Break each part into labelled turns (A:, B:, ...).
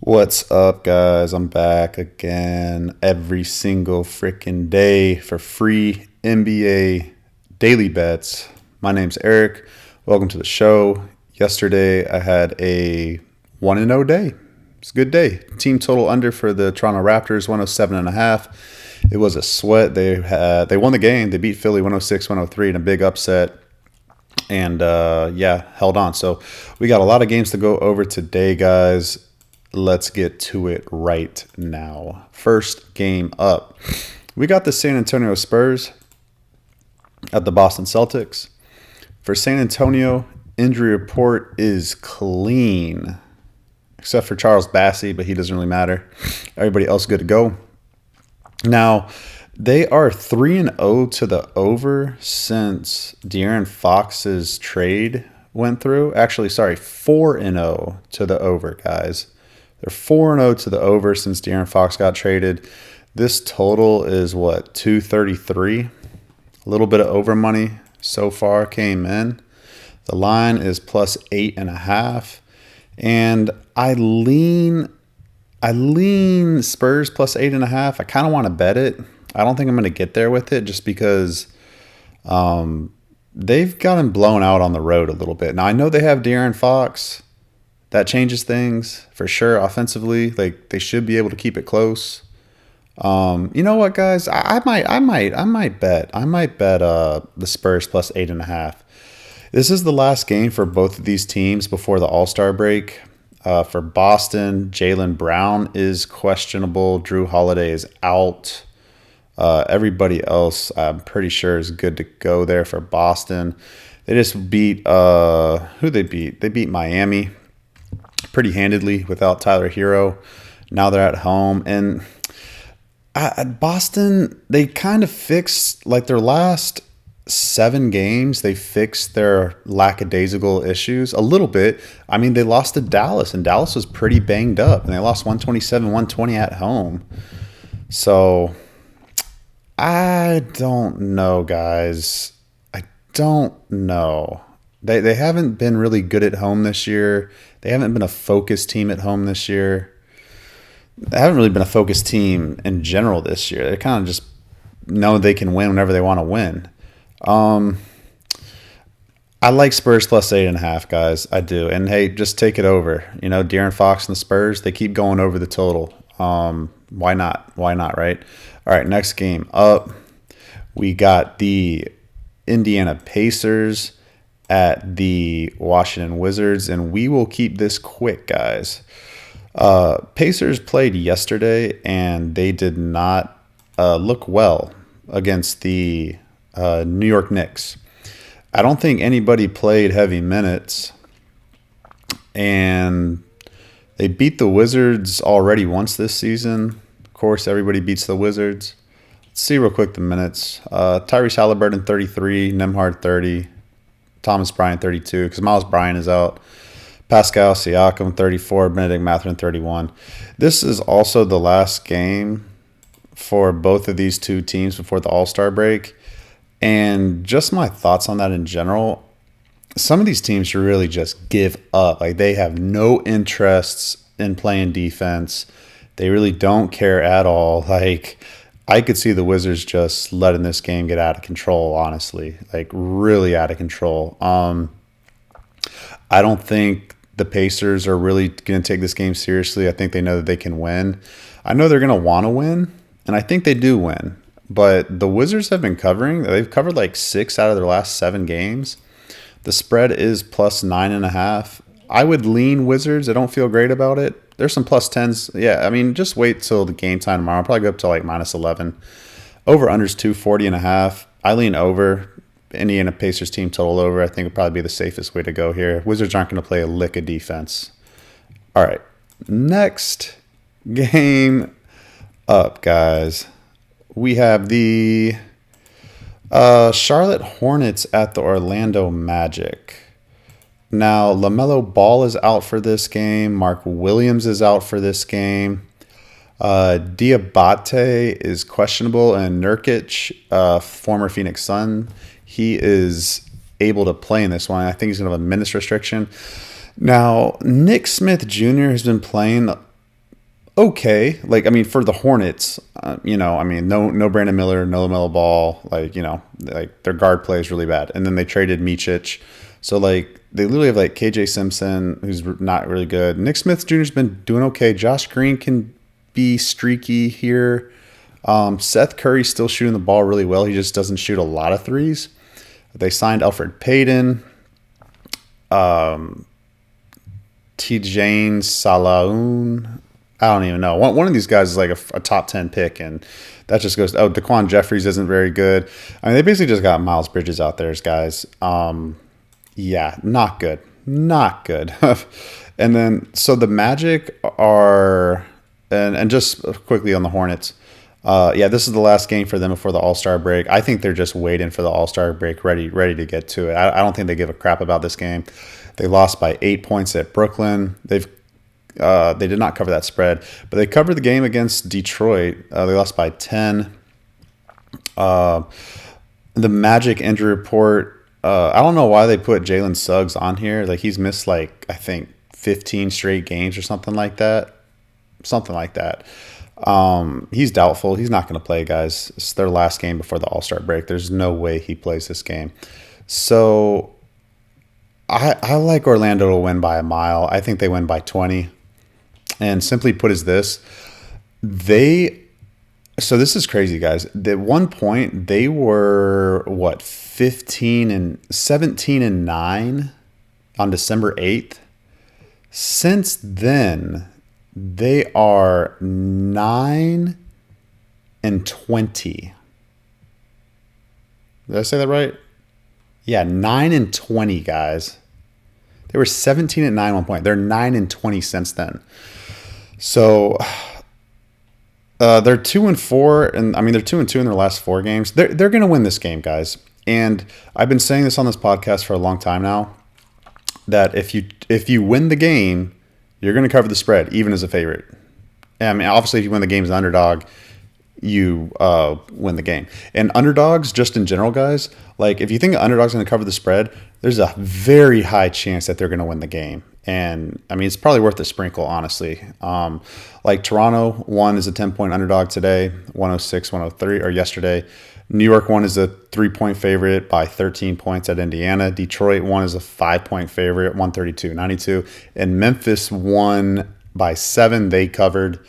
A: What's up, guys? I'm back again every single freaking day for free NBA daily bets. My name's Eric. Welcome to the show. Yesterday, I had a 1-0 day. It's a good day. Team total under for the Toronto Raptors, 107.5. It was a sweat. They won the game. They beat Philly 106-103 in a big upset. And held on. So we got a lot of games to go over today, guys. Let's get to it right now. First game up. We got the San Antonio Spurs at the Boston Celtics. For San Antonio, injury report is clean. Except for Charles Bassey, but he doesn't really matter. Everybody else good to go. Now, they are 3-0 to the over since De'Aaron Fox's trade went through. Actually, sorry, 4-0 to the over, guys. They're 4-0 to the over since De'Aaron Fox got traded. This total is what, 233? A little bit of over money so far came in. The line is plus 8.5. And I lean Spurs plus 8.5. I kind of want to bet it. I don't think I'm going to get there with it just because they've gotten blown out on the road a little bit. Now, I know they have De'Aaron Fox. That changes things for sure offensively. Like, they should be able to keep it close. You know what, guys? I might bet the Spurs plus 8.5. This is the last game for both of these teams before the All-Star break. For Boston, Jaylen Brown is questionable. Drew Holiday is out. Everybody else, I'm pretty sure, is good to go there for Boston. They just beat who they beat? They beat Miami pretty handedly without Tyler Hero. Now they're at home. And at Boston, they kind of fixed, like, their last 7 games, they fixed their lackadaisical issues a little bit. I mean, they lost to Dallas, and Dallas was pretty banged up, and they lost 127-120 at home. So I don't know, guys. I don't know. They haven't been really good at home this year. They haven't been a focused team at home this year. They haven't really been a focused team in general this year. They kind of just know they can win whenever they want to win. I like Spurs plus 8.5, guys. I do. And hey, just take it over. You know, De'Aaron Fox and the Spurs, they keep going over the total. Why not? Why not, right? All right, next game up. We got the Indiana Pacers at the Washington Wizards, and we will keep this quick, guys. Pacers played yesterday, and they did not look well against the New York Knicks. I don't think anybody played heavy minutes, and they beat the Wizards already once this season. Of course, everybody beats the Wizards. Let's see real quick the minutes. Tyrese Halliburton, 33, Nembhard, 30, Thomas Bryant, 32, because Miles Bryant is out. Pascal Siakam, 34, Benedict Mathurin, 31. This is also the last game for both of these two teams before the All-Star break. And just my thoughts on that in general, some of these teams really just give up. Like, they have no interests in playing defense. They really don't care at all. Like, I could see the Wizards just letting this game get out of control, honestly. Like, really out of control. I don't think the Pacers are really going to take this game seriously. I think they know that they can win. I know they're going to want to win, and I think they do win. But the Wizards have been covering. They've covered like 6 out of their last 7 games. The spread is plus 9.5. I would lean Wizards. I don't feel great about it. There's some plus 10s. Yeah, I mean, just wait till the game time tomorrow. I'll probably go up to like minus 11. Over-under's 240.5. I lean over. Indiana Pacers team total over. I think would probably be the safest way to go here. Wizards aren't going to play a lick of defense. All right, next game up, guys. We have the Charlotte Hornets at the Orlando Magic. Now, LaMelo Ball is out for this game. Mark Williams is out for this game. Diabate is questionable, and Nurkic, former Phoenix Sun, he is able to play in this one. I think he's going to have a minutes restriction. Now, Nick Smith Jr. has been playing okay. Like, I mean, for the Hornets, I mean, no Brandon Miller, no LaMelo Ball. Like, like their guard play is really bad. And then they traded Micic. So, like, they literally have, like, KJ Simpson, who's not really good. Nick Smith Jr.'s been doing okay. Josh Green can be streaky here. Seth Curry's still shooting the ball really well. He just doesn't shoot a lot of threes. They signed Elfrid Payton. T. Jane Salaun. I don't even know. One of these guys is like a top 10 pick, and that just goes. Oh, Daquan Jeffries isn't very good. I mean, they basically just got Miles Bridges out there, guys. Yeah, not good. Not good. And then, so the Magic are, and just quickly on the Hornets, yeah, this is the last game for them before the All-Star break. I think they're just waiting for the All-Star break, ready to get to it. I don't think they give a crap about this game. They lost by 8 points at Brooklyn. They did not cover that spread, but they covered the game against Detroit. They lost by 10. The Magic injury report. I don't know why they put Jalen Suggs on here. Like, he's missed, like, I think 15 straight games or something like that. He's doubtful. He's not going to play, guys. It's their last game before the All-Star break. There's no way he plays this game. So I like Orlando to win by a mile. I think they win by 20. And simply put is this. So this is crazy, guys. At one point, they were, 17 and 9 on December 8th. Since then, they are 9 and 20. Did I say that right? Yeah, 9 and 20, guys. They were 17 and 9 at one point. They're 9 and 20 since then. So they're 2 and 4, and I mean they're 2 and 2 in their last 4 games. They're going to win this game, guys. And I've been saying this on this podcast for a long time now, that if you win the game, you're going to cover the spread, even as a favorite. I mean, obviously, if you win the game as an underdog, you win the game. And underdogs, just in general, guys, like if you think an underdog's going to cover the spread, there's a very high chance that they're going to win the game. And I mean, it's probably worth a sprinkle, honestly. Like Toronto won as a 10-point underdog today, 106-103, or yesterday. New York won as a 3-point favorite by 13 points at Indiana. Detroit won as a 5-point favorite, 132-92. And Memphis won by 7. They covered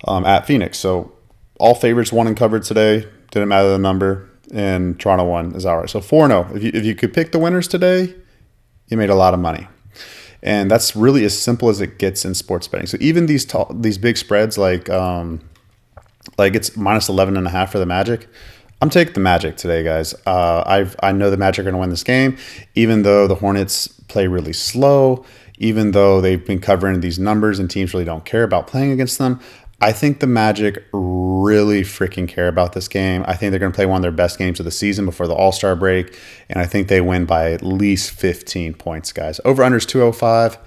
A: at Phoenix. So all favorites won and covered today. Didn't matter the number. And Toronto won is outright. So 4-0. If you could pick the winners today, you made a lot of money. And that's really as simple as it gets in sports betting. So even these big spreads, like it's minus 11.5 for the Magic, I'm taking the Magic today, guys. I know the Magic are going to win this game, even though the Hornets play really slow, even though they've been covering these numbers and teams really don't care about playing against them. I think the Magic really freaking care about this game. I think they're going to play one of their best games of the season before the All-Star break, and I think they win by at least 15 points, guys. Over-under is 205.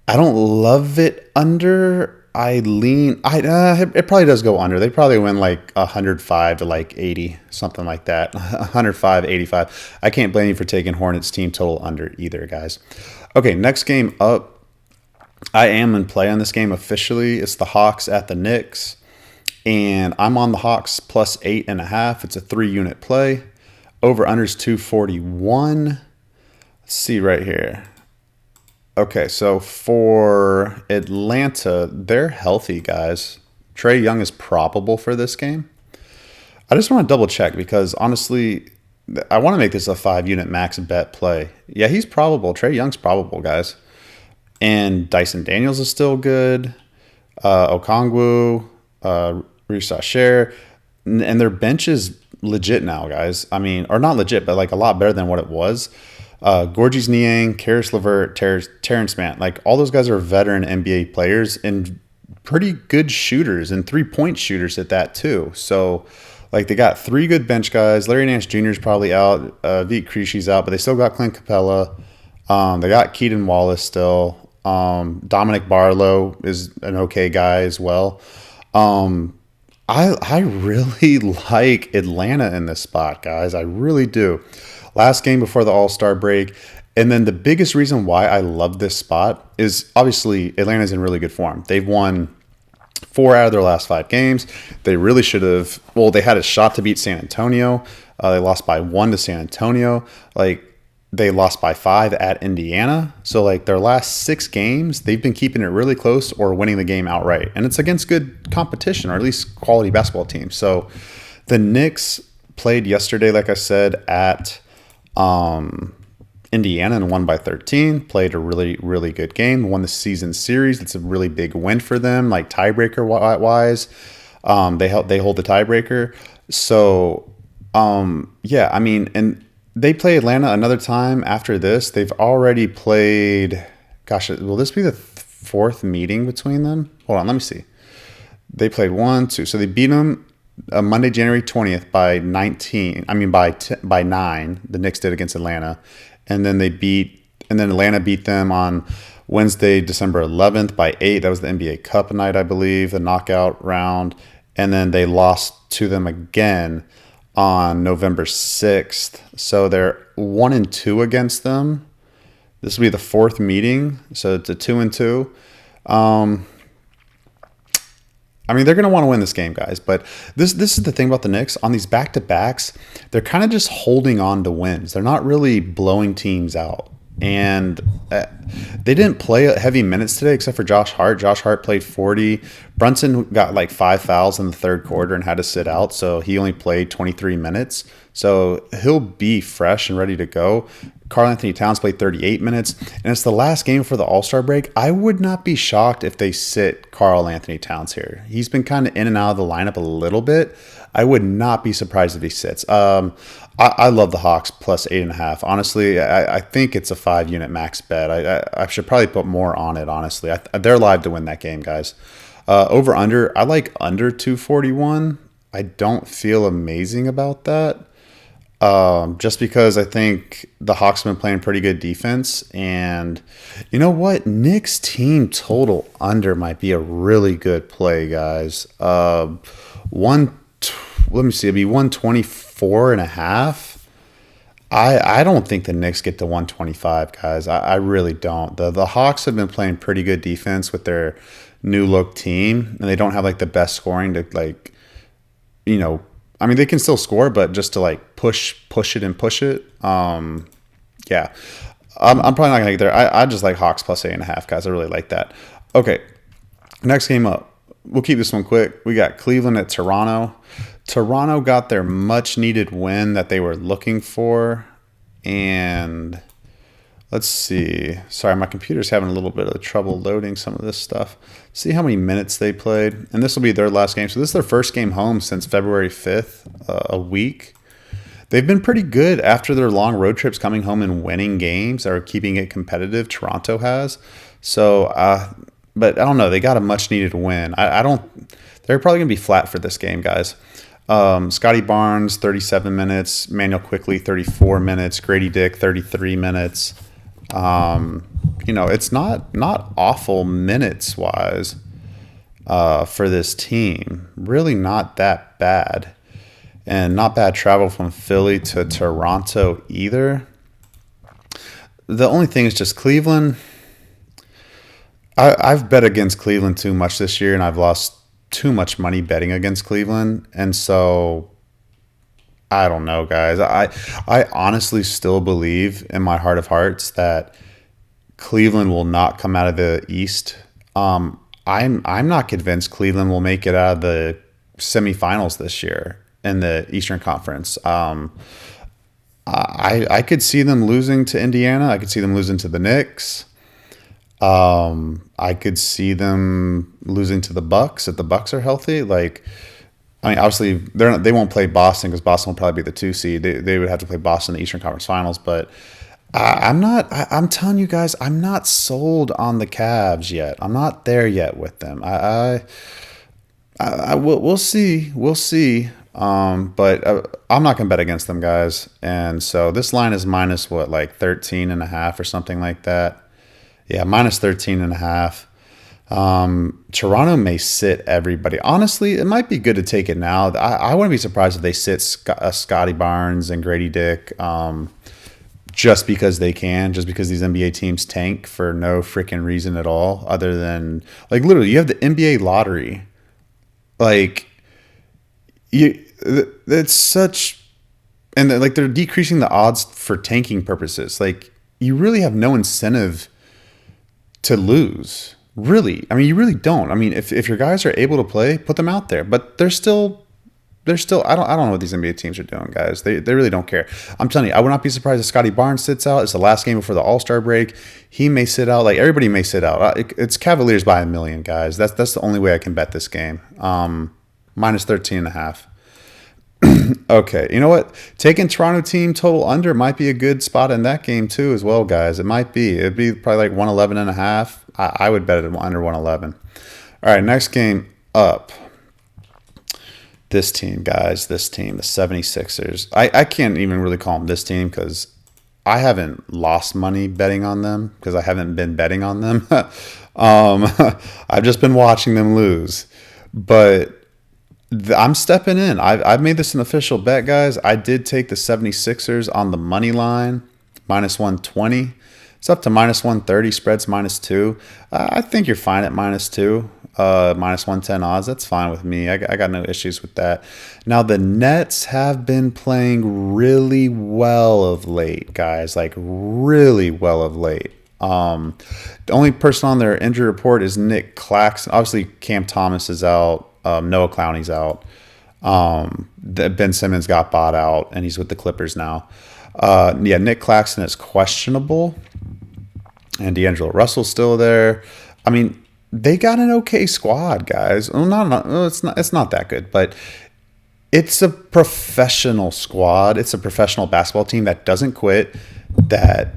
A: I don't love it under. It probably does go under. They probably win like 105 to like 80, something like that. 105, 85. I can't blame you for taking Hornets team total under either, guys. Okay, next game up. I am in play on this game officially. It's the Hawks at the Knicks, and I'm on the Hawks plus 8.5. It's a 3-unit play. Over under is 241. Let's see right here. Okay, so for Atlanta, they're healthy, guys. Trae Young is probable for this game. I just want to double check because honestly, I want to make this a 5-unit max bet play. Yeah, he's probable. Trae Young's probable, guys. And Dyson Daniels is still good. Okongwu, Risa Sher. And their bench is legit now, guys. I mean, or not legit, but like a lot better than what it was. Gorgis Niang, Karis LeVert, Terrence Mann. Like all those guys are veteran NBA players and pretty good shooters and 3-point shooters at that too. So like they got 3 good bench guys. Larry Nance Jr. is probably out. Vit Krejci's out, but they still got Clint Capella. They got Keaton Wallace still. Dominic Barlow is an okay guy as well. I really like Atlanta in this spot, guys. I really do. Last game before the All-Star break. And then the biggest reason why I love this spot is obviously Atlanta's in really good form. They've won 4 out of their last 5 games. They really should have. Well, they had a shot to beat San Antonio. They lost by 1 to San Antonio. Like, they lost by 5 at Indiana. So, like, their last 6 games, they've been keeping it really close or winning the game outright. And it's against good competition, or at least quality basketball teams. So, the Knicks played yesterday, like I said, at Indiana and won by 13. Played a really, really good game. Won the season series. It's a really big win for them, like tiebreaker wise. They hold the tiebreaker. So, yeah, I mean, and they play Atlanta another time after this. They've already played. Gosh, will this be the 4th meeting between them? Hold on, let me see. They played 1, 2. So they beat them Monday, January 20th by 19. I mean by 9. The Knicks did against Atlanta, and then Atlanta beat them on Wednesday, December 11th by 8. That was the NBA Cup night, I believe, the knockout round, and then they lost to them again on November 6th. So they're 1-2 against them. This will be the 4th meeting, so it's a 2-2. I mean, they're going to want to win this game, guys. But this is the thing about the Knicks. On these back-to-backs, they're kind of just holding on to wins. They're not really blowing teams out. And they didn't play heavy minutes today except for Josh Hart. Josh Hart played 40. Brunson got like 5 fouls in the 3rd quarter and had to sit out, so he only played 23 minutes. So he'll be fresh and ready to go. Karl-Anthony Towns played 38 minutes, and it's the last game for the All-Star break. I would not be shocked if they sit Karl-Anthony Towns here. He's been kind of in and out of the lineup a little bit. I would not be surprised if he sits. I love the Hawks plus 8.5. Honestly, I think it's a 5-unit max bet. I should probably put more on it, honestly. They're live to win that game, guys. Over under, I like under 241. I don't feel amazing about that. Just because I think the Hawks have been playing pretty good defense. And you know what? Knicks team total under might be a really good play, guys. Let me see. It'd be 124.5. I don't think the Knicks get to 125, guys. I really don't. The Hawks have been playing pretty good defense with their new look team, and they don't have like the best scoring to like, you know, I mean, they can still score, but just to like push it. Yeah, I'm probably not gonna get there. I just like Hawks plus 8.5, guys. I really like that. Okay, next game up. We'll keep this one quick. We got Cleveland at Toronto. Toronto got their much needed win that they were looking for, and let's see. Sorry, my computer's having a little bit of trouble loading some of this stuff. See how many minutes they played. And this will be their last game. So this is their first game home since February 5th, a week. They've been pretty good after their long road trips, coming home and winning games or keeping it competitive. Toronto has. So, but I don't know. They got a much needed win. They're probably going to be flat for this game, guys. Scotty Barnes, 37 minutes. Manuel Quickley, 34 minutes. Grady Dick, 33 minutes. It's not awful minutes wise for this team. Really not that bad. And not bad travel from Philly to Toronto either. The only thing is just Cleveland. I've bet against Cleveland too much this year, and I've lost too much money betting against Cleveland. And so I don't know, guys. I honestly still believe in my heart of hearts that Cleveland will not come out of the East. I'm not convinced Cleveland will make it out of the semifinals this year in the Eastern Conference. I could see them losing to Indiana. I could see them losing to the Knicks. I could see them losing to the Bucks if the Bucks are healthy. Obviously they won't play Boston because Boston will probably be the 2 seed. They would have to play Boston in the Eastern Conference Finals. But I'm telling you guys, I'm not sold on the Cavs yet. I'm not there yet with them. We'll see. We'll see. But I'm not gonna bet against them, guys. And so this line is minus 13.5 or something like that. Yeah, minus 13.5. Toronto may sit everybody. Honestly, it might be good to take it now. I wouldn't be surprised if they sit Scotty Barnes and Grady Dick just because they can, just because these NBA teams tank for no freaking reason at all, other than literally you have the NBA lottery Like, it's such, and like they're decreasing the odds for tanking purposes. Like, you really have no incentive to lose. Really, I mean, you really don't. I mean, if your guys are able to play, put them out there. But they're still. I don't know what these NBA teams are doing, guys. They really don't care. I'm telling you, I would not be surprised if Scotty Barnes sits out. It's the last game before the All-Star break. He may sit out. Like, everybody may sit out. It's Cavaliers by 1 million, guys. That's the only way I can bet this game. Minus 13.5. Okay, you know what? Taking Toronto team total under might be a good spot in that game too, as well, guys. It might be. It'd be probably like 111.5. I would bet it under 111. All right, next game up. This team, guys, the 76ers. I can't even really call them this team because I haven't lost money betting on them because I haven't been betting on them. I've just been watching them lose. But I'm stepping in. I've made this an official bet, guys. I did take the 76ers on the money line, minus 120. It's up to minus 130. Spreads minus 2. I think you're fine at minus 2. Minus 110 odds. That's fine with me. I got no issues with that. Now, the Nets have been playing really well of late, guys. Like, really well of late. The only person on their injury report is Nick Claxton. Obviously, Cam Thomas is out. Noah Clowney's out. Ben Simmons got bought out, and he's with the Clippers now. Nick Claxton is questionable. And D'Angelo Russell's still there. I mean, they got an okay squad, guys. Well, it's not that good, but it's a professional squad. It's a professional basketball team that doesn't quit, that,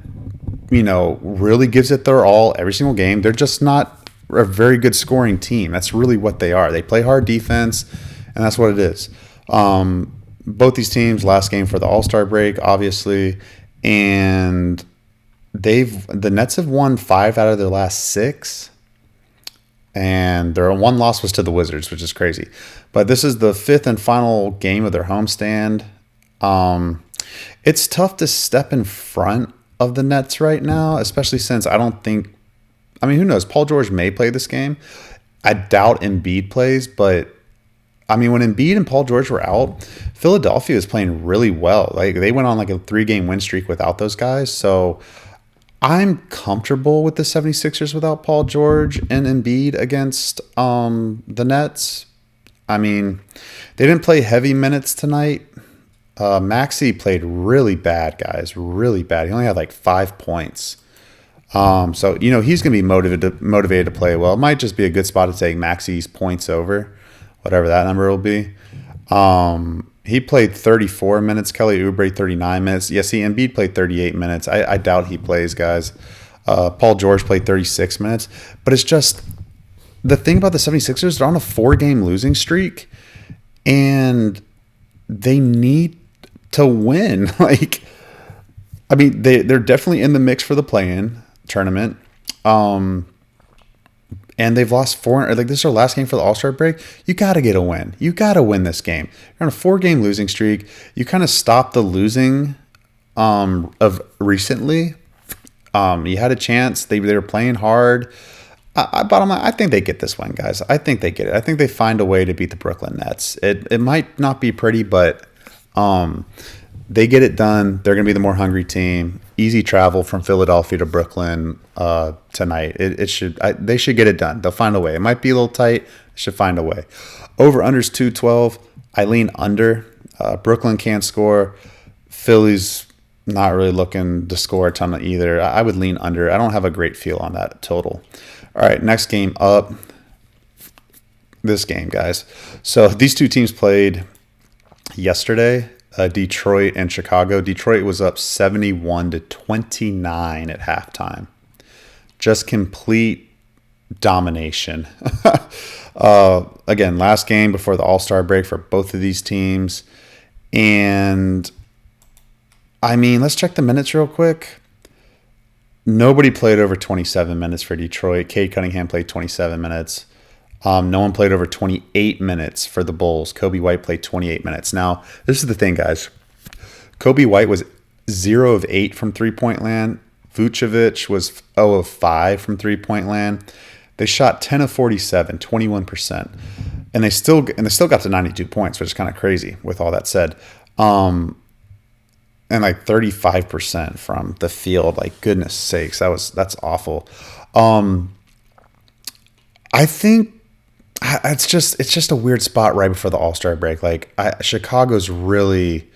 A: really gives it their all every single game. They're just not a very good scoring team. That's really what they are. They play hard defense, and that's what it is. Both these teams, last game for the All-Star break, obviously, and the Nets have won 5 out of their last 6. And their one loss was to the Wizards, which is crazy. But this is the 5th and final game of their homestand. It's tough to step in front of the Nets right now, especially since who knows? Paul George may play this game. I doubt Embiid plays, but when Embiid and Paul George were out, Philadelphia is playing really well. Like, they went on like a 3-game win streak without those guys. So I'm comfortable with the 76ers without Paul George and Embiid against the Nets. They didn't play heavy minutes tonight. Maxey played really bad, guys. Really bad. He only had like 5 points. So he's going to be motivated to play well. It might just be a good spot to take Maxey's points over, whatever that number will be. He played 34 minutes. Kelly Oubre 39 minutes. Yes, Embiid played 38 minutes. I doubt he plays, guys. Paul George played 36 minutes. But it's just the thing about the 76ers, they're on a 4-game losing streak, and they need to win. They're definitely in the mix for the play-in tournament. And they've lost 4. Like, this is their last game for the All-Star break. You got to get a win. You got to win this game. You're on a 4-game losing streak. You kind of stopped the losing of recently. You had a chance. They were playing hard. Bottom line, I think they get this one, guys. I think they get it. I think they find a way to beat the Brooklyn Nets. It might not be pretty, but they get it done. They're going to be the more hungry team. Easy travel from Philadelphia to Brooklyn tonight. They should get it done. They'll find a way. It might be a little tight. They should find a way. Over unders 212. I lean under. Brooklyn can't score. Philly's not really looking to score a ton either. I would lean under. I don't have a great feel on that total. All right, next game up. This game, guys. So these two teams played yesterday. Detroit and Chicago. Detroit was up 71-29 at halftime. Just complete domination. Again, last game before the All-Star break for both of these teams. And, let's check the minutes real quick. Nobody played over 27 minutes for Detroit. Cade Cunningham played 27 minutes. No one played over 28 minutes for the Bulls. Kobe White played 28 minutes. Now, this is the thing, guys. Kobe White was 0 of 8 from three-point land. Vucevic was 0 of 5 from three-point land. They shot 10 of 47, 21%. and they still got to 92 points, which is kind of crazy. With all that said, and like 35% from the field, like goodness sakes, that's awful. I think it's just a weird spot right before the All-Star break. Like Chicago's really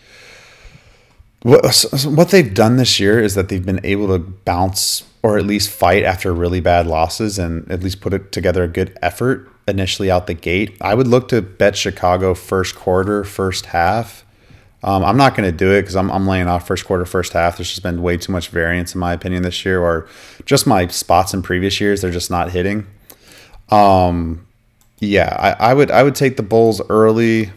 A: what they've done this year is that they've been able to bounce or at least fight after really bad losses and at least put it together a good effort initially out the gate. I would look to bet Chicago first quarter, first half. I'm not going to do it because I'm laying off first quarter, first half. There's just been way too much variance in my opinion this year, or just my spots in previous years. They're just not hitting. Yeah, I would take the Bulls early,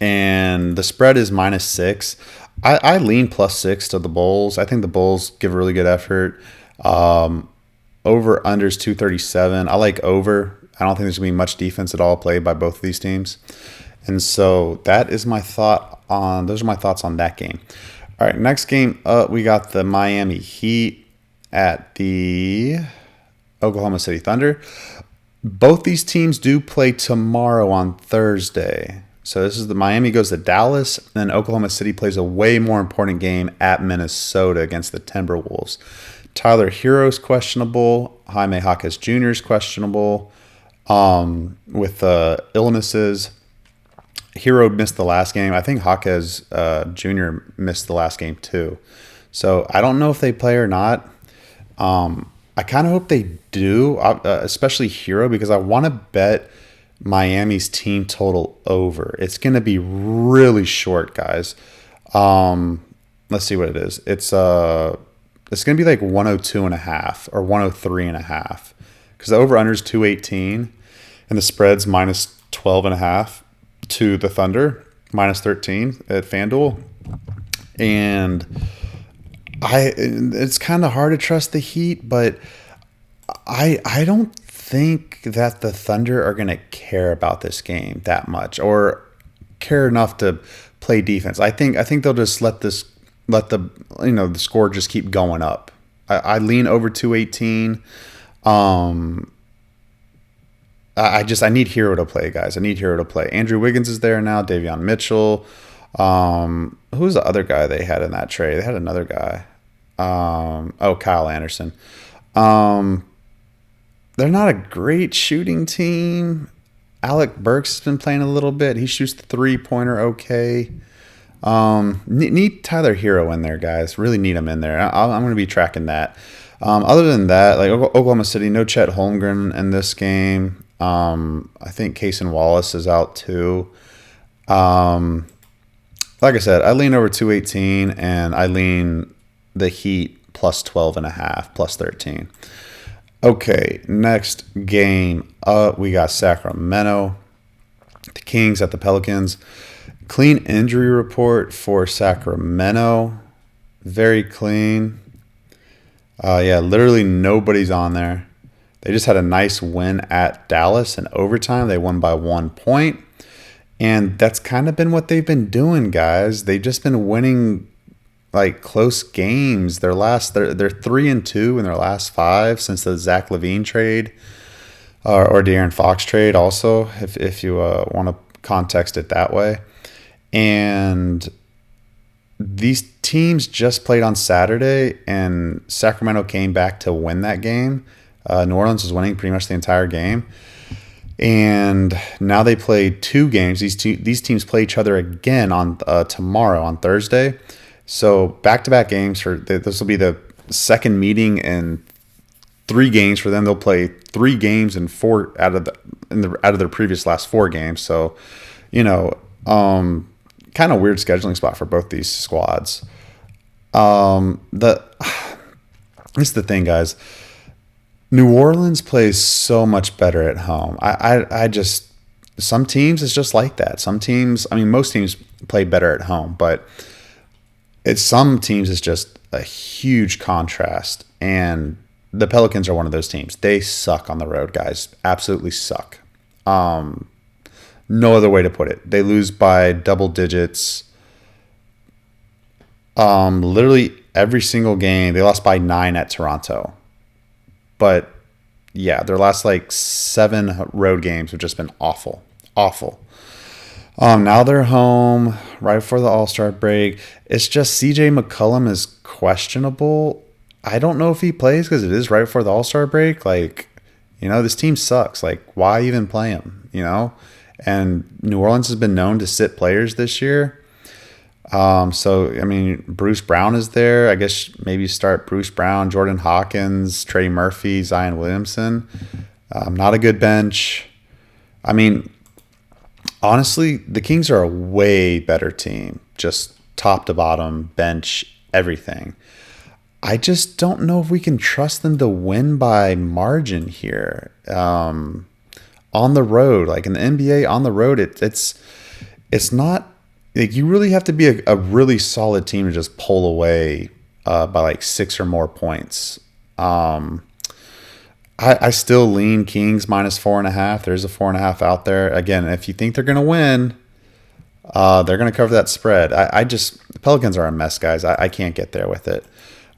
A: and the spread is -6. I lean +6 to the Bulls. I think the Bulls give a really good effort. Over unders 237. I like over. I don't think there's gonna be much defense at all played by both of these teams, and so that is my thought on. Those are my thoughts on that game. All right, next game up, we got the Miami Heat at the Oklahoma City Thunder. Both these teams do play tomorrow on Thursday. So this is the Miami goes to Dallas, and then Oklahoma City plays a way more important game at Minnesota against the Timberwolves. Tyler Hero's questionable. Jaime Jaquez Jr. is questionable with illnesses. Hero missed the last game. I think Jaquez Jr. missed the last game too. So I don't know if they play or not. I kind of hope they do, especially Hero, because I want to bet Miami's team total over. It's going to be really short, guys. Let's see what it is. It's going to be like 102.5 or 103.5 because the over-under is 218 and the spread's -12.5 to the Thunder, -13 at FanDuel. And it's kind of hard to trust the Heat, but I don't think that the Thunder are going to care about this game that much or care enough to play defense. I think they'll just let the score just keep going up. I lean over 218. I need Hero to play, guys. I need Hero to play. Andrew Wiggins is there now. Davion Mitchell. Who's the other guy they had in that trade? They had another guy. Kyle Anderson. They're not a great shooting team. Alec Burks has been playing a little bit. He shoots the three-pointer okay. Need Tyler Hero in there, guys. Really need him in there. I'm going to be tracking that. Other than that, like Oklahoma City, no Chet Holmgren in this game. I think Cason Wallace is out too. Like I said, I lean over 218, and I lean the Heat +12.5, +13. Okay, next game up, we got Sacramento. The Kings at the Pelicans. Clean injury report for Sacramento. Very clean. Literally nobody's on there. They just had a nice win at Dallas in overtime. They won by 1 point. And that's kind of been what they've been doing, guys. They've just been winning like close games. They're 3-2 in their last 5 since the Zach LaVine trade or De'Aaron Fox trade also, if you want to context it that way. And these teams just played on Saturday, and Sacramento came back to win that game. New Orleans was winning pretty much the entire game. And now they played 2 games. These teams play each other again on tomorrow, on Thursday. So back-to-back games this will be the second meeting in 3 games for them. They'll play 3 games in 4 out of their previous last 4 games. So, kind of weird scheduling spot for both these squads. This is the thing, guys. New Orleans plays so much better at home. I just some teams it's just like that. Some teams, most teams play better at home, but some teams it's just a huge contrast. And the Pelicans are one of those teams. They suck on the road, guys. Absolutely suck. No other way to put it. They lose by double digits. Literally every single game. They lost by 9 at Toronto. But Yeah, their last like 7 road games have just been awful, awful. Now they're home right before the All-Star break. It's just CJ McCollum is questionable. I don't know if he plays because it is right before the All-Star break. Like, this team sucks. Like, why even play him? And New Orleans has been known to sit players this year. So, I mean, Bruce Brown is there. I guess maybe start Bruce Brown, Jordan Hawkins, Trey Murphy, Zion Williamson. Not a good bench. I mean, honestly, the Kings are a way better team, just top to bottom, bench, everything. I just don't know if we can trust them to win by margin here. On the road, like in the NBA on the road, it's not like you really have to be a really solid team to just pull away by like 6 or more points. I still lean Kings -4.5. There's a 4.5 out there. Again, if you think they're going to win, they're going to cover that spread. The Pelicans are a mess, guys. I can't get there with it,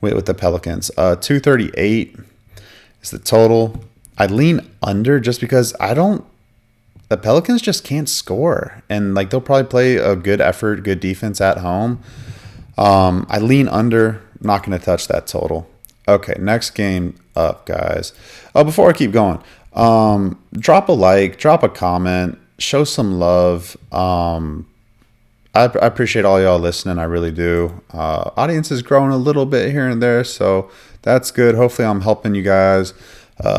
A: with the Pelicans. 238 is the total. I lean under just because the Pelicans just can't score. And like they'll probably play a good effort, good defense at home. I lean under, not going to touch that total. Okay, next game up, guys. Before I keep going, drop a like, drop a comment, show some love. I appreciate all y'all listening. I really do. Audience is growing a little bit here and there, so that's good. Hopefully, I'm helping you guys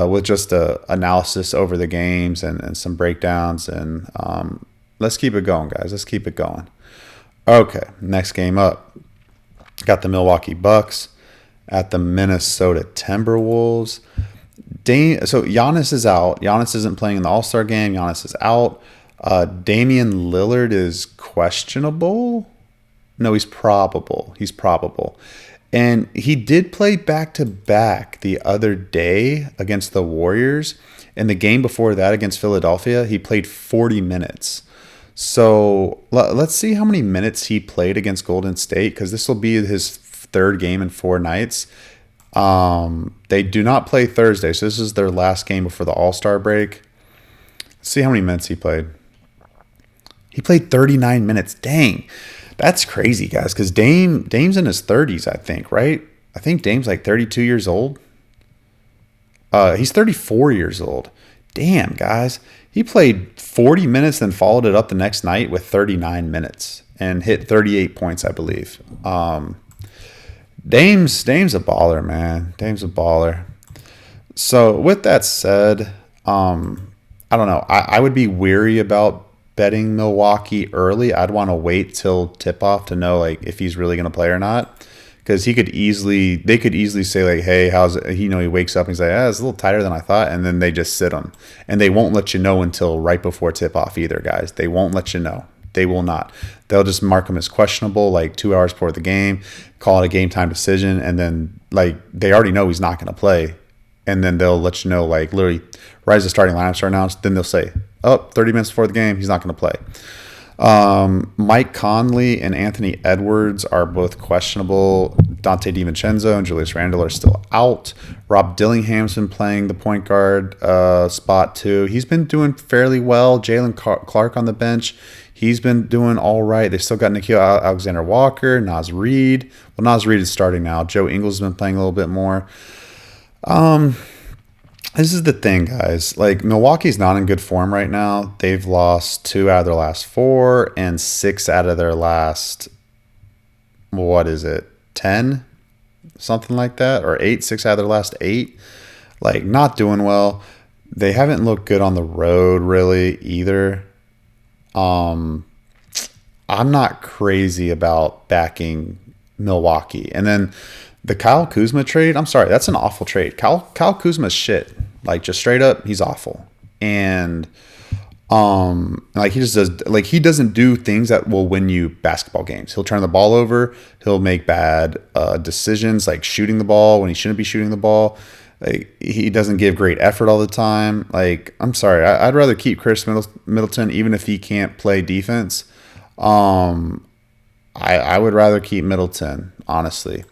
A: with just a analysis over the games and some breakdowns. And let's keep it going, guys. Let's keep it going. Okay, next game up. Got the Milwaukee Bucks at the Minnesota Timberwolves. So Giannis is out. Giannis isn't playing in the All-Star game. Giannis is out. Damian Lillard is questionable. No, he's probable. He's probable. And he did play back-to-back the other day against the Warriors. In the game before that against Philadelphia, he played 40 minutes. So let's see how many minutes he played against Golden State, because this will be his 3rd game in 4 nights. They do not play Thursday, so this is their last game before the All-Star break. Let's see how many minutes he played. He played 39 minutes. Dang. That's crazy, guys, because Dame's in his 30s, I think, right? I think Dame's like 32 years old. He's 34 years old. Damn, guys. He played 40 minutes, then followed it up the next night with 39 minutes and hit 38 points, I believe. Dame's a baller, man. Dame's a baller. So with that said, I don't know. I would be weary about betting Milwaukee early. I'd want to wait till tip-off to know like if he's really going to play or not. Because they could easily say like, hey, how's it? He wakes up and he's like, it's a little tighter than I thought, and then they just sit him, and they won't let you know until right before tip off either, guys. They won't let you know. They will not. They'll just mark him as questionable like 2 hours before the game, call it a game time decision, and then like they already know he's not going to play, and then they'll let you know like literally right as the starting lineups are announced. Then they'll say, 30 minutes before the game, he's not going to play. Mike Conley and Anthony Edwards are both questionable. Dante DiVincenzo and Julius Randle are still out. Rob Dillingham's been playing the point guard spot too. He's been doing fairly well. Jalen Clark on the bench. He's been doing all right. They've still got Nickeil Alexander-Walker, Naz Reid. Well, Naz Reid is starting now. Joe Ingles has been playing a little bit more. This is the thing, guys. Like, Milwaukee's not in good form right now. They've lost 2 out of their last 4 and 6 out of their last, 10? Something like that. Or 8, 6 out of their last 8. Like, not doing well. They haven't looked good on the road, really, either. I'm not crazy about backing Milwaukee. And then the Kyle Kuzma trade, I'm sorry, that's an awful trade. Kyle Kuzma's shit. Like, just straight up, he's awful. And like he doesn't do things that will win you basketball games. He'll turn the ball over, he'll make bad decisions like shooting the ball when he shouldn't be shooting the ball. Like, he doesn't give great effort all the time. Like, I'm sorry, I'd rather keep Chris Middleton even if he can't play defense. I would rather keep Middleton, honestly.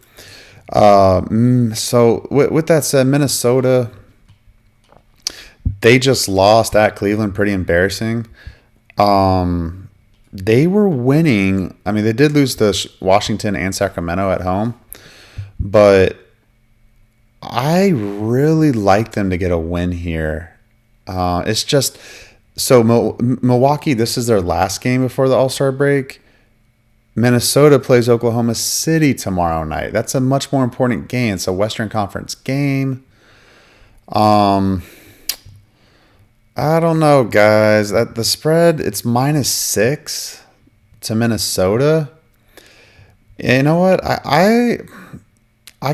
A: So with that said, Minnesota, They just lost at Cleveland, pretty embarrassing. They were winning. I mean, they did lose to Washington and Sacramento at home, but I really like them to get a win here. It's just so Milwaukee. This is their last game before the All-Star break. Minnesota plays Oklahoma City tomorrow night. That's a much more important game. It's a Western Conference game. I don't know, guys. That the spread, it's -6 to Minnesota. You know what? I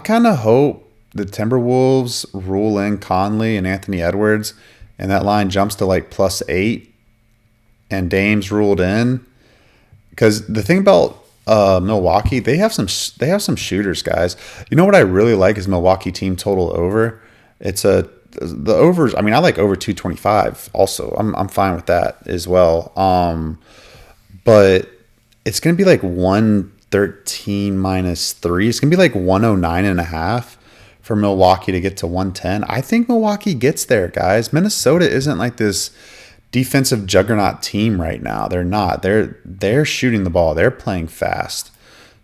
A: kind of hope the Timberwolves rule in Conley and Anthony Edwards, and that line jumps to like +8, and Dame's ruled in. Because the thing about Milwaukee, they have some shooters, guys. You know what I really like is Milwaukee team total over. The overs. I mean, I like over 225. Also, I'm fine with that as well. But it's gonna be like 113 -3. It's gonna be like 109.5 for Milwaukee to get to 110. I think Milwaukee gets there, guys. Minnesota isn't like this defensive juggernaut team right now. They're not. They're shooting the ball. They're playing fast.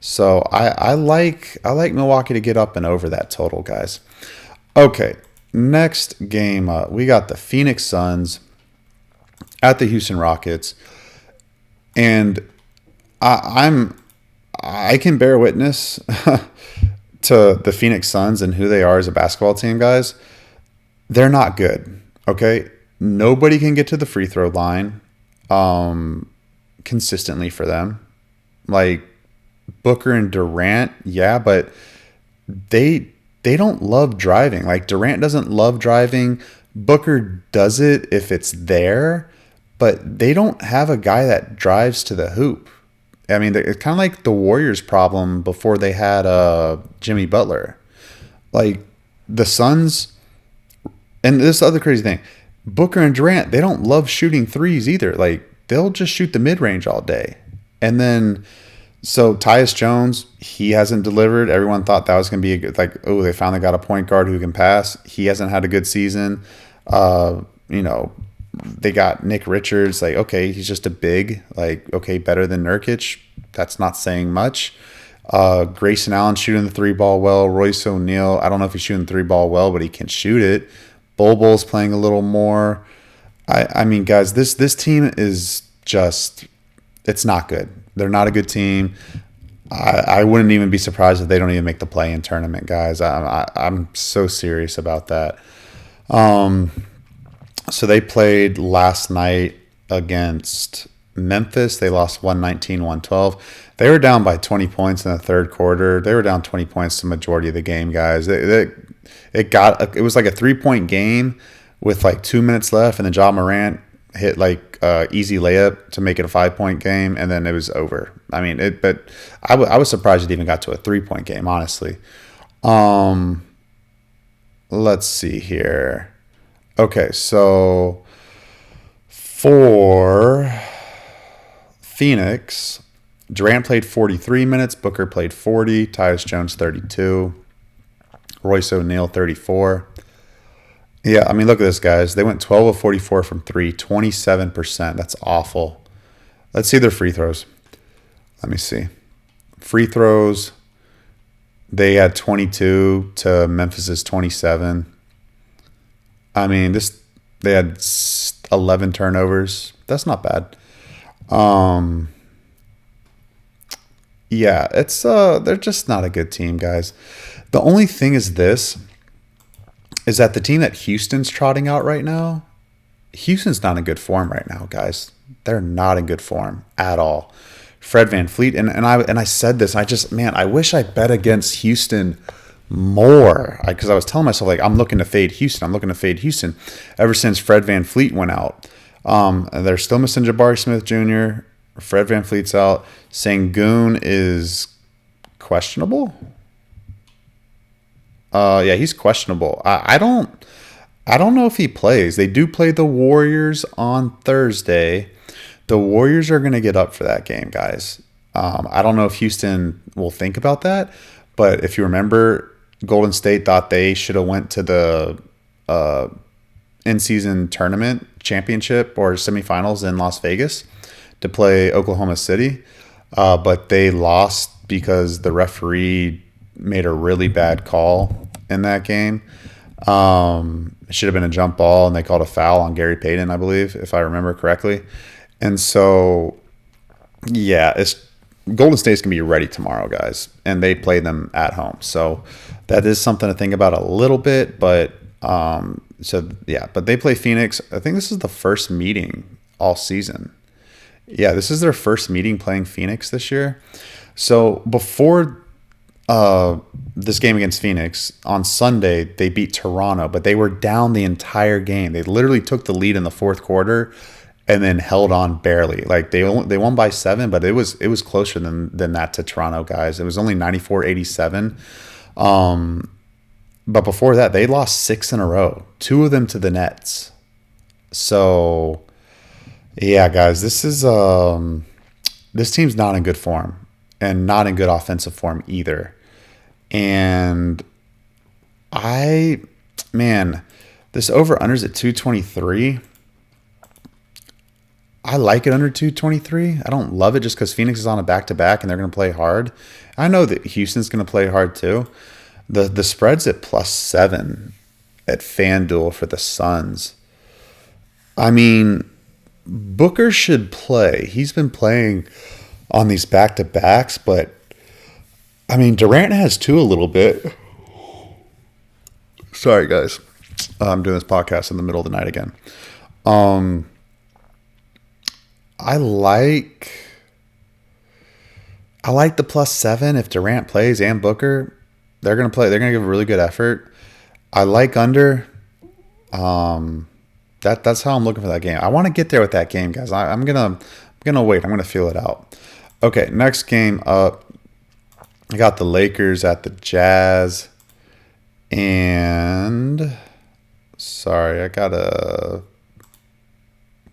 A: So I like Milwaukee to get up and over that total, guys. Okay, next game we got the Phoenix Suns at the Houston Rockets, and I can bear witness to the Phoenix Suns and who they are as a basketball team, guys. They're not good. Okay. Nobody can get to the free throw line consistently for them. Like Booker and Durant, yeah, but they don't love driving. Like Durant doesn't love driving. Booker does it if it's there, but they don't have a guy that drives to the hoop. I mean, it's kind of like the Warriors' problem before they had Jimmy Butler. Like the Suns, and this other crazy thing, Booker and Durant, they don't love shooting threes either. Like they'll just shoot the mid-range all day. And then so Tyus Jones, he hasn't delivered. Everyone thought that was going to be a good, like, oh, they finally got a point guard who can pass. He hasn't had a good season. They got Nick Richards. Like, okay, he's just a big, like, okay, better than Nurkic. That's not saying much. Grayson Allen shooting the three ball well. Royce O'Neal, I don't know if he's shooting the three ball well, but he can shoot it. Bul's playing a little more. I mean, guys, this team is just, it's not good. They're not a good team. I wouldn't even be surprised if they don't even make the play-in tournament, guys. I'm so serious about that. So they played last night against Memphis. They lost 119-112. They were down by 20 points in the third quarter. They were down 20 points the majority of the game, guys. It was like a 3-point game with like 2 minutes left, and then Ja Morant hit like easy layup to make it a 5-point game, and then it was over. I mean, but I was surprised it even got to a 3-point game, honestly. Let's see here. Okay, so for Phoenix, Durant played 43 minutes, Booker played 40, Tyus Jones 32, Royce O'Neal 34. Yeah, I mean, look at this, guys. They went 12 of 44 from 3, 27%. That's awful. Let's see their free throws. Let me see. Free throws, they had 22 to Memphis's 27. I mean, they had 11 turnovers. That's not bad. Yeah, they're just not a good team, guys. The only thing is that the team that Houston's trotting out right now, Houston's not in good form right now, guys. They're not in good form at all. Fred VanVleet, and I said this, I wish I bet against Houston more, because I was telling myself, like, I'm looking to fade Houston ever since Fred VanVleet went out. They're still missing Jabari Smith Jr. Fred VanVleet's out. Sengun is questionable. Yeah, he's questionable. I don't know if he plays. They do play the Warriors on Thursday. The Warriors are going to get up for that game, guys. I don't know if Houston will think about that, but if you remember, Golden State thought they should have went to the in-season tournament championship or semifinals in Las Vegas to play Oklahoma City, but they lost because the referee made a really bad call in that game. It should have been a jump ball, and they called a foul on Gary Payton, I believe, if I remember correctly. And so, yeah, it's Golden State's going to be ready tomorrow, guys, and they play them at home. So that is something to think about a little bit, but but they play Phoenix. I think this is the first meeting all season. Yeah, this is their first meeting playing Phoenix this year. So before this game against Phoenix on Sunday, they beat Toronto, but they were down the entire game. They literally took the lead in the fourth quarter and then held on barely. Like they won by 7, but it was closer than that to Toronto, guys. It was only 94-87. But before that, they lost 6 in a row, 2 of them to the Nets. So yeah, guys, this team's not in good form and not in good offensive form either. And this over-under's at 223. I like it under 223. I don't love it just because Phoenix is on a back-to-back and they're going to play hard. I know that Houston's going to play hard too. The spread's at +7 at FanDuel for the Suns. I mean, Booker should play. He's been playing on these back-to-backs, but I mean, Durant has too a little bit. Sorry, guys. I'm doing this podcast in the middle of the night again. I like the +7 if Durant plays and Booker. They're gonna play. They're gonna give a really good effort. I like under. That's how I'm looking for that game. I want to get there with that game, guys. I'm gonna wait. I'm gonna feel it out. Okay, next game up. I got the Lakers at the Jazz, and sorry, I gotta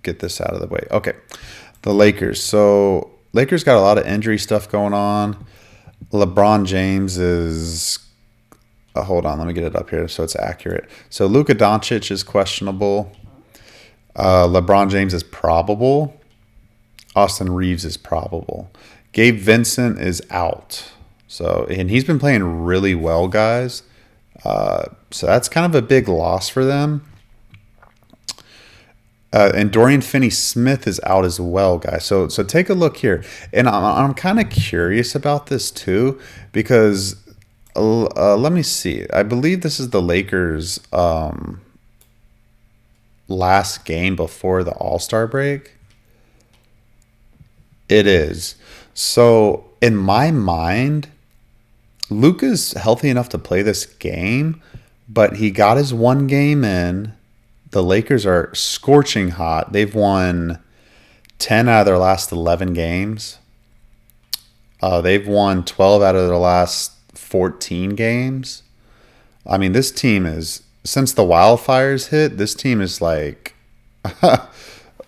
A: get this out of the way. Okay, the Lakers. So Lakers got a lot of injury stuff going on. LeBron James is. Hold on, let me get it up here so it's accurate. So Luka Doncic is questionable. LeBron James is probable. Austin Reeves is probable. Gabe Vincent is out. And he's been playing really well, guys. So that's kind of a big loss for them. And Dorian Finney-Smith is out as well, guys. So take a look here. And I'm kind of curious about this too, because let me see. I believe this is the Lakers' last game before the All-Star break. It is. So in my mind, Luka's healthy enough to play this game, but he got his one game in. The Lakers are scorching hot. They've won 10 out of their last 11 games. They've won 12 out of their last 14 games. I mean, this team is, since the wildfires hit, this team is like,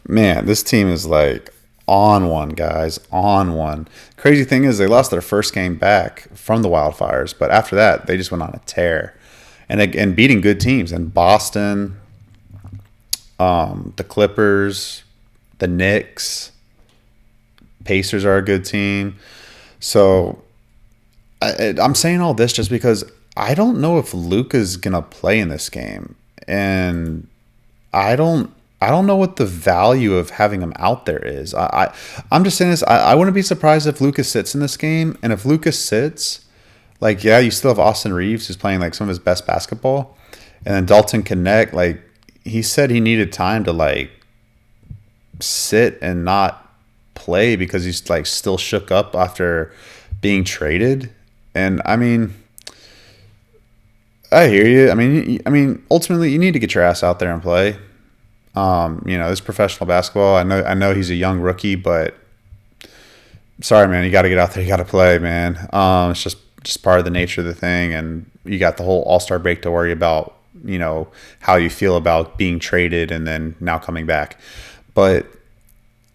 A: man, this team is like on one, guys, on one. Crazy thing is they lost their first game back from the wildfires, but after that, they just went on a tear. And beating good teams in Boston, the Clippers, the Knicks, Pacers are a good team. So I'm saying all this just because I don't know if Luka's gonna play in this game, and I don't know what the value of having him out there is. I'm just saying this. I wouldn't be surprised if Luka sits in this game, and if Luka sits, like, yeah, you still have Austin Reeves who's playing like some of his best basketball, and then Dalton Connect, like, he said he needed time to like sit and not play because he's like still shook up after being traded. And I mean, I hear you. I mean, ultimately, you need to get your ass out there and play. This professional basketball. I know he's a young rookie, but sorry, man, you got to get out there. You got to play, man. It's just part of the nature of the thing, and you got the whole All-Star break to worry about. How you feel about being traded and then now coming back. But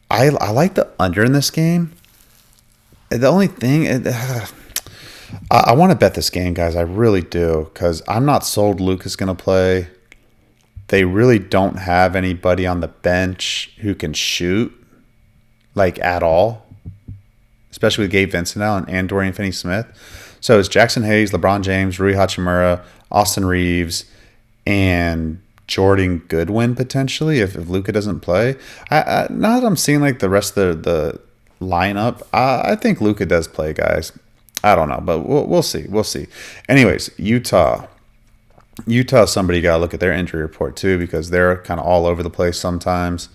A: I like the under in this game. The only thing, I want to bet this game, guys. I really do, because I'm not sold Luka's going to play. they really don't have anybody on the bench who can shoot, like, at all, especially with Gabe Vincent out and Dorian Finney-Smith. So it's Jackson Hayes, LeBron James, Rui Hachimura, Austin Reeves, and Jordan Goodwin potentially if Luka doesn't play. Now that I'm seeing like the rest of the lineup, I think Luka does play, guys. I don't know, but we'll see. We'll see. Anyways, Utah, somebody got to look at their injury report too because they're kind of all over the place sometimes.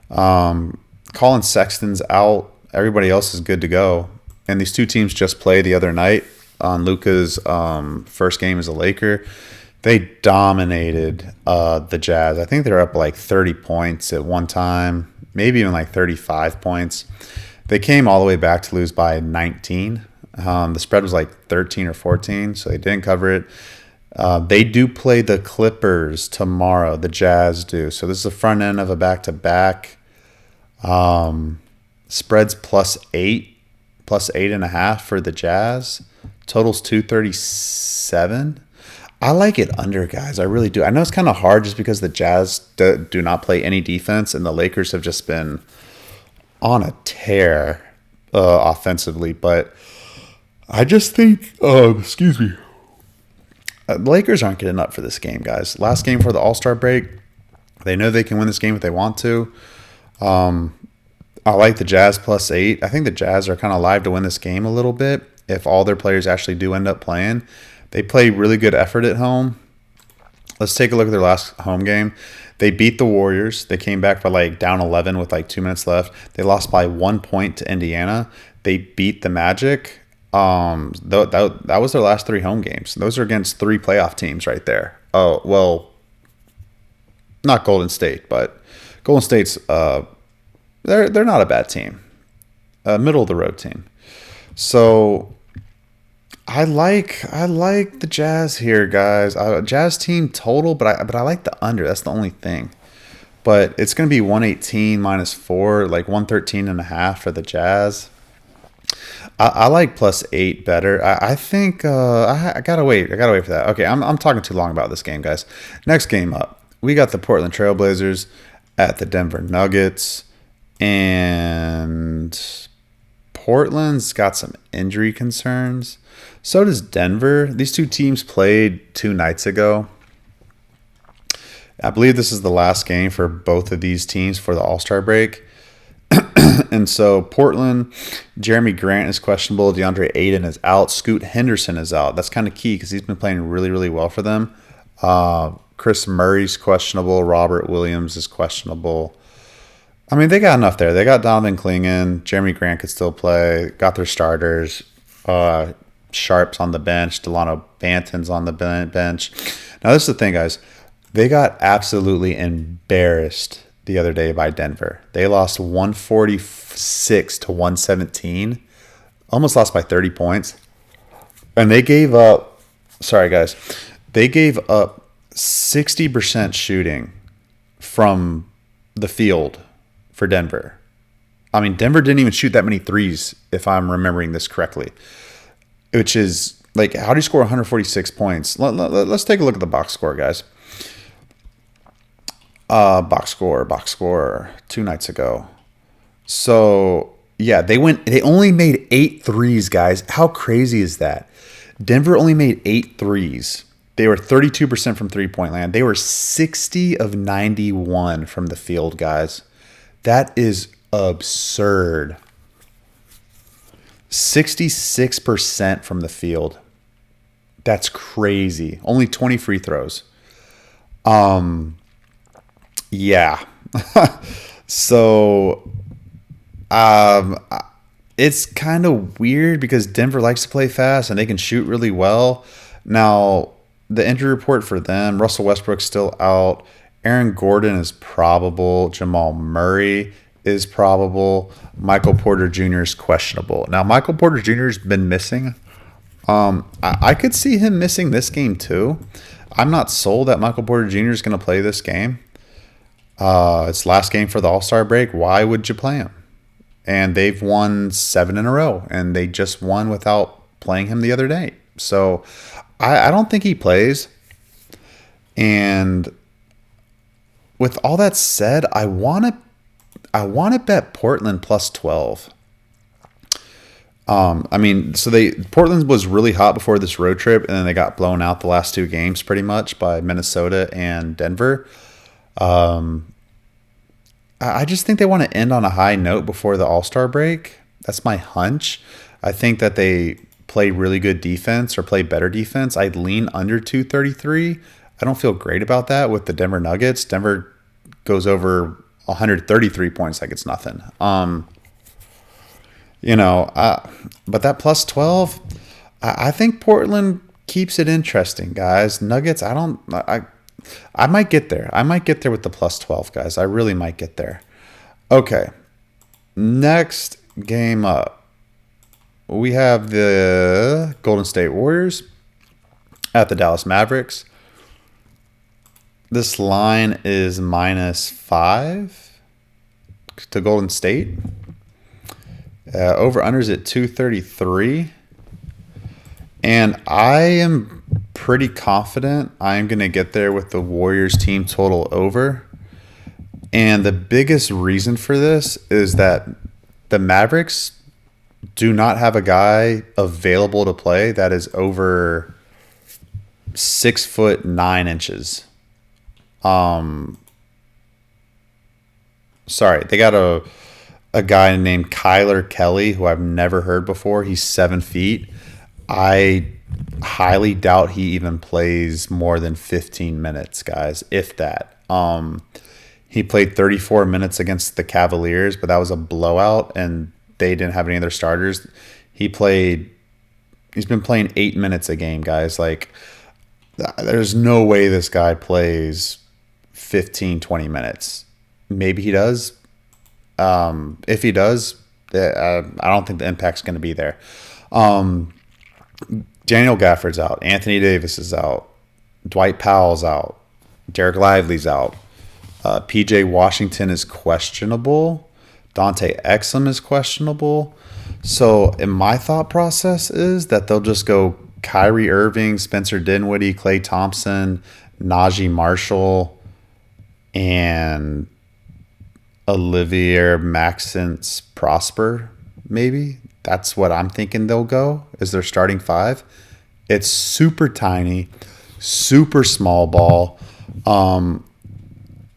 A: Colin Sexton's out. Everybody else is good to go. And these two teams just played the other night on Luka's first game as a Laker. They dominated the Jazz. I think they were up like 30 points at one time, maybe even like 35 points. They came all the way back to lose by 19. The spread was like 13 or 14, so they didn't cover it. They do play the Clippers tomorrow. The Jazz do. So this is the front end of a back-to-back. Spreads +8, +8.5 for the Jazz. Totals 237. I like it under, guys. I really do. I know it's kind of hard just because the Jazz do not play any defense, and the Lakers have just been on a tear offensively. But I just think, the Lakers aren't getting up for this game, guys. Last game for the All-Star break. They know they can win this game if they want to. I like the Jazz +8. I think the Jazz are kind of live to win this game a little bit if all their players actually do end up playing. They play really good effort at home. Let's take a look at their last home game. They beat the Warriors. They came back by like down 11 with like 2 minutes left. They lost by 1 point to Indiana. They beat the Magic. That was their last 3 home games. Those are against 3 playoff teams right there. Oh, well, not Golden State, but Golden State's they're not a bad team. Middle of the road team. So I like the Jazz here, guys. Jazz team total, but I like the under. That's the only thing. But it's going to be 118 -4, like 113.5 for the Jazz. I like +8 better. I think I gotta wait. I gotta wait for that. Okay, I'm talking too long about this game, guys. Next game up, we got the Portland Trailblazers at the Denver Nuggets, and Portland's got some injury concerns. So does Denver. These two teams played 2 nights ago. I believe this is the last game for both of these teams for the All-Star break. And so Portland, Jeremy Grant is questionable. DeAndre Ayton is out. Scoot Henderson is out. That's kind of key because he's been playing really, really well for them. Chris Murray's questionable. Robert Williams is questionable. I mean, they got enough there. They got Donovan Clingan. Jeremy Grant could still play. Got their starters. Sharp's on the bench. Delano Banton's on the bench. Now, this is the thing, guys. They got absolutely embarrassed the other day by Denver. They lost 146 to 117. Almost lost by 30 points. And they gave up, they gave up 60% shooting from the field for Denver. I mean, Denver didn't even shoot that many threes, if I'm remembering this correctly. Which is, like, how do you score 146 points? Let's take a look at the box score, guys. Box score 2 nights ago. So, yeah, they only made 8 threes, guys. How crazy is that? Denver only made 8 threes. They were 32% from three-point land. They were 60 of 91 from the field, guys. That is absurd. 66% from the field. That's crazy. Only 20 free throws. Yeah. So, it's kind of weird because Denver likes to play fast and they can shoot really well. Now, the injury report for them, Russell Westbrook's still out. Aaron Gordon is probable. Jamal Murray is probable. Michael Porter Jr. is questionable. Now, Michael Porter Jr. has been missing. I could see him missing this game too. I'm not sold that Michael Porter Jr. is going to play this game. It's last game for the All-Star break. Why would you play him? And they've won 7 in a row, and they just won without playing him the other day. So I don't think he plays. And with all that said, I want to bet Portland plus 12. I mean, so Portland was really hot before this road trip, and then they got blown out the last two games pretty much by Minnesota and Denver. I just think they want to end on a high note before the All-Star break. That's my hunch. I think that they play really good defense or play better defense. I'd lean under 233. I don't feel great about that with the Denver Nuggets. Denver goes over 133 points like it's nothing. But that plus 12, I think Portland keeps it interesting, guys. Nuggets, I might get there. I might get there with the plus 12, guys. I really might get there. Okay. Next game up. We have the Golden State Warriors at the Dallas Mavericks. This line is -5 to Golden State. Over-unders at 233. And I am pretty confident I'm going to get there with the Warriors team total over. And the biggest reason for this is that the Mavericks do not have a guy available to play that is over 6'9". Sorry, they got a guy named Kyler Kelly who I've never heard before. He's 7 feet. I highly doubt he even plays more than 15 minutes, guys, if that. He played 34 minutes against the Cavaliers, but that was a blowout, and they didn't have any of their starters. He's been playing 8 minutes a game, guys. Like, there's no way this guy plays 15, 20 minutes. Maybe he does. If he does, I don't think the impact's going to be there. Daniel Gafford's out. Anthony Davis is out. Dwight Powell's out. Derek Lively's out. PJ Washington is questionable. Dante Exum is questionable. So, in my thought process is that they'll just go Kyrie Irving, Spencer Dinwiddie, Klay Thompson, Najee Marshall, and Olivier Maxence Prosper, maybe. That's what I'm thinking they'll go, is their starting five. It's super tiny, super small ball.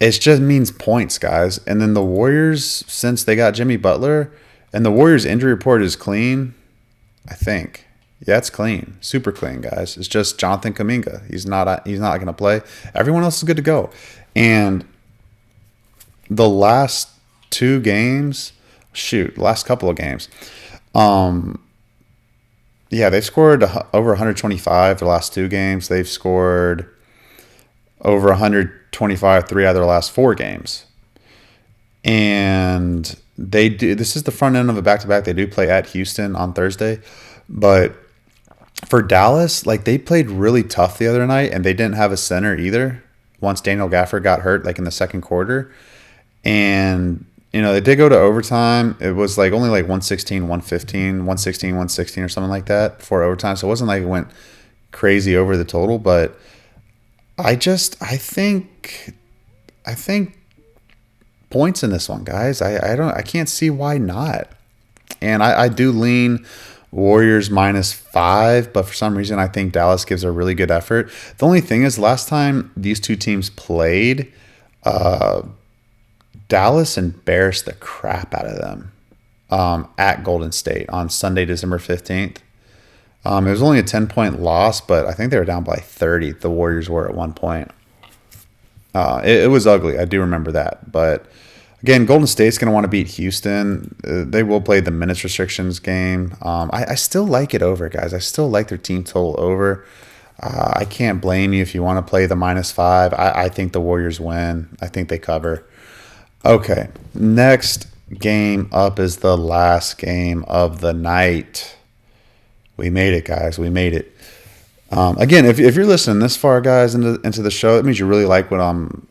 A: It just means points, guys. And then the Warriors, since they got Jimmy Butler, and the Warriors injury report is clean, I think. Yeah, it's clean. Super clean, guys. It's just Jonathan Kuminga. He's not going to play. Everyone else is good to go. And the last last couple of games, they've scored over 125 the last 2 games. They've scored over 125 3 out of their last 4 games. And this is the front end of a back-to-back. They do play at Houston on Thursday. But for Dallas, like, they played really tough the other night, and they didn't have a center either once Daniel Gafford got hurt, like in the second quarter. And, they did go to overtime. It was like only like 116, 115, 116, 116 or something like that before overtime. So it wasn't like it went crazy over the total, but I think points in this one, guys. I can't see why not. And I do lean Warriors -5, but for some reason I think Dallas gives a really good effort. The only thing is, last time these two teams played, Dallas embarrassed the crap out of them at Golden State on Sunday, December 15th. It was only a 10-point loss, but I think they were down by 30. The Warriors were at one point. It was ugly. I do remember that. But, again, Golden State's going to want to beat Houston. They will play the minutes restrictions game. I still like it over, guys. I still like their team total over. I can't blame you if you want to play the -5. I think the Warriors win. I think they cover. Okay, next game up is the last game of the night. We made it, guys. We made it. Again, if you're listening this far, guys, into the show, it means you really like what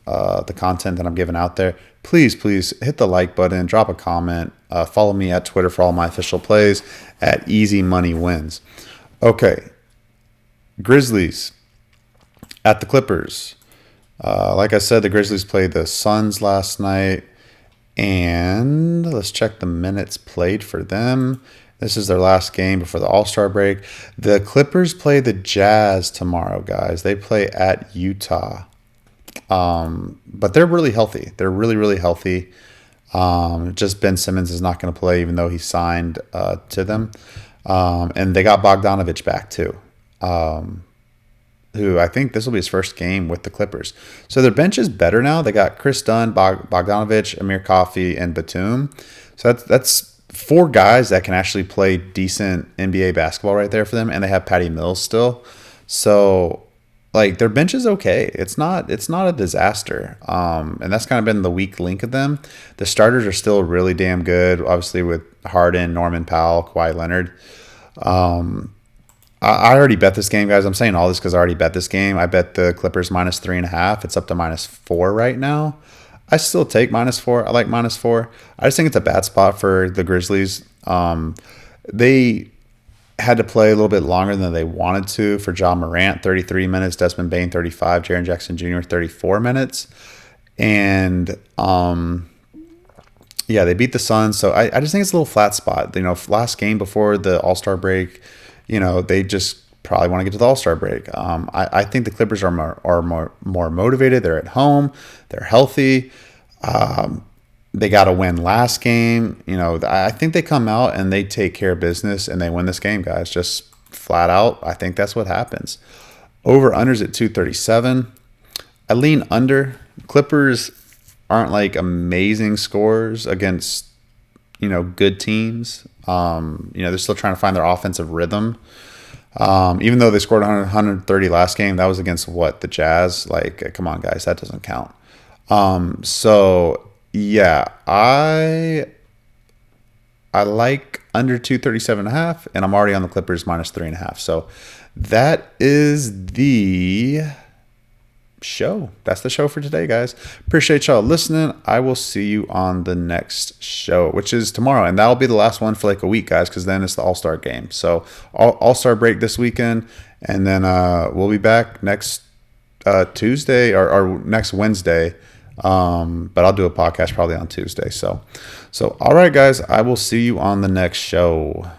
A: the content that I'm giving out there. Please hit the like button, drop a comment, follow me at Twitter for all my official plays at Easy Money Wins. Okay, Grizzlies at the Clippers. Like I said, the Grizzlies played the Suns last night. And let's check the minutes played for them. This is their last game before the All-Star break. The Clippers play the Jazz tomorrow, guys. They play at Utah. But they're really healthy. They're really, really healthy. Just Ben Simmons is not going to play, even though he signed to them. And they got Bogdanovich back, too, who I think this will be his first game with the Clippers. So their bench is better now. They got Chris Dunn, Bogdanovich, Amir Coffey, and Batum. So that's four guys that can actually play decent NBA basketball right there for them. And they have Patty Mills still. So like their bench is okay. It's not a disaster. And that's kind of been the weak link of them. The starters are still really damn good, obviously with Harden, Norman Powell, Kawhi Leonard. I already bet this game, guys. I'm saying all this because I already bet this game. I bet the Clippers -3.5. It's up to -4 right now. I still take -4. I like -4. I just think it's a bad spot for the Grizzlies. They had to play a little bit longer than they wanted to for Ja Morant, 33 minutes, Desmond Bane, 35, Jaren Jackson Jr., 34 minutes. And yeah, they beat the Suns. So I just think it's a little flat spot. Last game before the All-Star break, they just probably want to get to the All-Star break. I think the Clippers are more motivated. They're at home. They're healthy. They got to win last game. I think they come out and they take care of business and they win this game, guys. Just flat out. I think that's what happens. Over-unders at 237. I lean under. Clippers aren't like amazing scores against, good teams. They're still trying to find their offensive rhythm. Even though they scored 130 last game, that was against the Jazz. Like, come on, guys, that doesn't count. So yeah, I like under 237.5, and I'm already on the Clippers -3.5. So that is the show. That's the show for today, guys. Appreciate y'all listening. I will see you on the next show, which is tomorrow, and that'll be the last one for like a week, guys, because then it's the All-Star game. So All-Star break this weekend, and then we'll be back next Tuesday or next Wednesday. But I'll do a podcast probably on Tuesday. So all right, guys, I will see you on the next show.